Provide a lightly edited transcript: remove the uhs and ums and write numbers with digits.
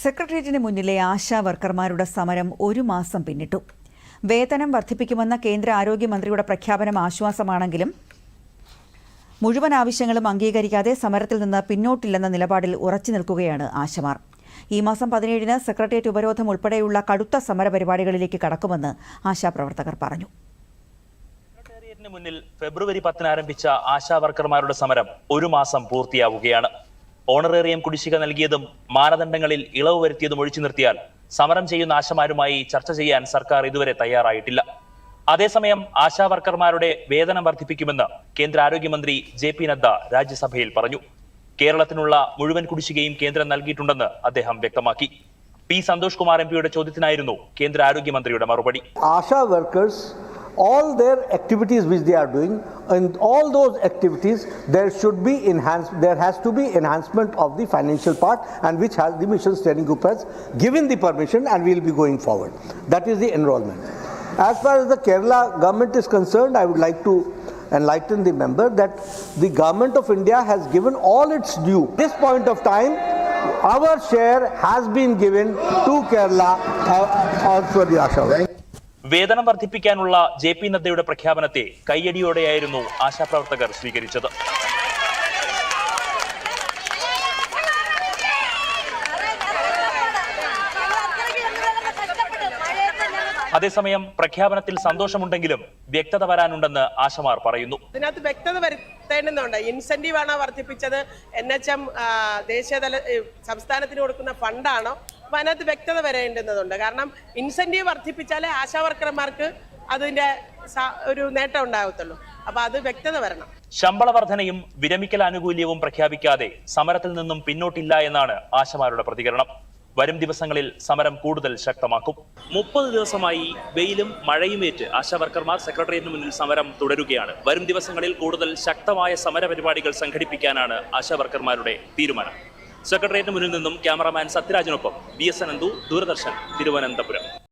സെക്രട്ടേറിയറ്റിന് മുന്നിലെ ആശാ വർക്കർമാരുടെ സമരം ഒരു മാസം പിന്നിട്ടു. വേതനം വർദ്ധിപ്പിക്കുമെന്ന കേന്ദ്ര ആരോഗ്യമന്ത്രിയുടെ പ്രഖ്യാപനം ആശ്വാസമാണെങ്കിലും മുഴുവൻ ആവശ്യങ്ങളും അംഗീകരിക്കാതെ സമരത്തിൽ നിന്ന് പിന്നോട്ടില്ലെന്ന നിലപാടിൽ ഉറച്ചു നിൽക്കുകയാണ് ആശമാർ. ഈ മാസം 17-ന് സെക്രട്ടേറിയറ്റ് ഉപരോധം ഉൾപ്പെടെയുള്ള കടുത്ത സമരപരിപാടികളിലേക്ക് കടക്കുമെന്ന് ആശാപ്രവർത്തകർ പറഞ്ഞു. സെക്രട്ടേറിയറ്റിന് മുന്നിൽ ഫെബ്രുവരി 10-ന് ആരംഭിച്ച ആശാ വർക്കർമാരുടെ സമരം ഒരു മാസം പൂർത്തിയാവുകയാണ്. ഓണറേറിയം കുടിശ്ശിക നൽകിയതും മാനദണ്ഡങ്ങളിൽ ഇളവ് വരുത്തിയതും ഒഴിച്ചു നിർത്തിയാൽ സമരം ചെയ്യുന്ന ആശമാരുമായി ചർച്ച ചെയ്യാൻ സർക്കാർ ഇതുവരെ തയ്യാറായിട്ടില്ല. അതേസമയം ആശാ വർക്കർമാരുടെ വേതനം വർദ്ധിപ്പിക്കുമെന്ന് കേന്ദ്ര ആരോഗ്യമന്ത്രി JP നദ്ദ രാജ്യസഭയിൽ പറഞ്ഞു. കേരളത്തിനുള്ള മുഴുവൻ കുടിശ്ശികയും കേന്ദ്രം നൽകിയിട്ടുണ്ടെന്ന് അദ്ദേഹം വ്യക്തമാക്കി. പി സന്തോഷ് കുമാർ MPയുടെ ചോദ്യത്തിനായിരുന്നു കേന്ദ്ര ആരോഗ്യമന്ത്രിയുടെ മറുപടി. ASHA workers all their activities which they are doing, and all those activities there has to be enhancement of the financial part, and which has the mission steering group has given the permission, and we will be going forward. That is the enrollment. As far as the Kerala government is concerned, I would like to enlighten the member that the government of India has given all its due. At this point of time, our share has been given to Kerala also the Asha. വേതനം വർദ്ധിപ്പിക്കാനുള്ള JP നദ്ദയുടെ പ്രഖ്യാപനത്തെ കയ്യടിയോടെയായിരുന്നു ആശാപ്രവർത്തകർ സ്വീകരിച്ചത്. അതേസമയം പ്രഖ്യാപനത്തിൽ സന്തോഷമുണ്ടെങ്കിലും വ്യക്തത വരാനുണ്ടെന്ന് ആശമാർ പറയുന്നു. ഇതിനകത്ത് വ്യക്തത വരുത്തേണ്ടതുണ്ട്. Incentive ആണോ വർദ്ധിപ്പിച്ചത്, NHM ദേശീയതല സംസ്ഥാനത്തിന് കൊടുക്കുന്ന ഫണ്ടാണോ? അപ്പൊ അതിനകത്ത് വ്യക്തത വരേണ്ടുന്നതുണ്ട്. കാരണം ഇൻസെന്റീവ് വർദ്ധിപ്പിച്ചാലേ ആശാ വർക്കർമാർക്ക് അതിന്റെ ഒരു നേട്ടം ഉണ്ടാകത്തുള്ളൂ. അപ്പൊ അത് വ്യക്തത വരണം. ശമ്പള വർധനയും വിരമിക്കൽ ആനുകൂല്യവും പ്രഖ്യാപിക്കാതെ സമരത്തിൽ നിന്നും പിന്നോട്ടില്ല എന്നാണ് ആശമാരുടെ പ്രതികരണം. വരും ദിവസങ്ങളിൽ സമരം കൂടുതൽ ശക്തമാക്കും. 30 ദിവസമായി വെയിലും മഴയുമേറ്റ് ആശാ വർക്കർമാർ സെക്രട്ടേറിയറ്റിന് മുന്നിൽ സമരം തുടരുകയാണ്. വരും ദിവസങ്ങളിൽ കൂടുതൽ ശക്തമായ സമര പരിപാടികൾ സംഘടിപ്പിക്കാനാണ് ആശാ വർക്കർമാരുടെ തീരുമാനം. സെക്രട്ടേറിയറ്റിന് മുന്നിൽ നിന്നും ക്യാമറാമാൻ സത്യരാജിനൊപ്പം BS അനന്തു, ദൂരദർശൻ, തിരുവനന്തപുരം.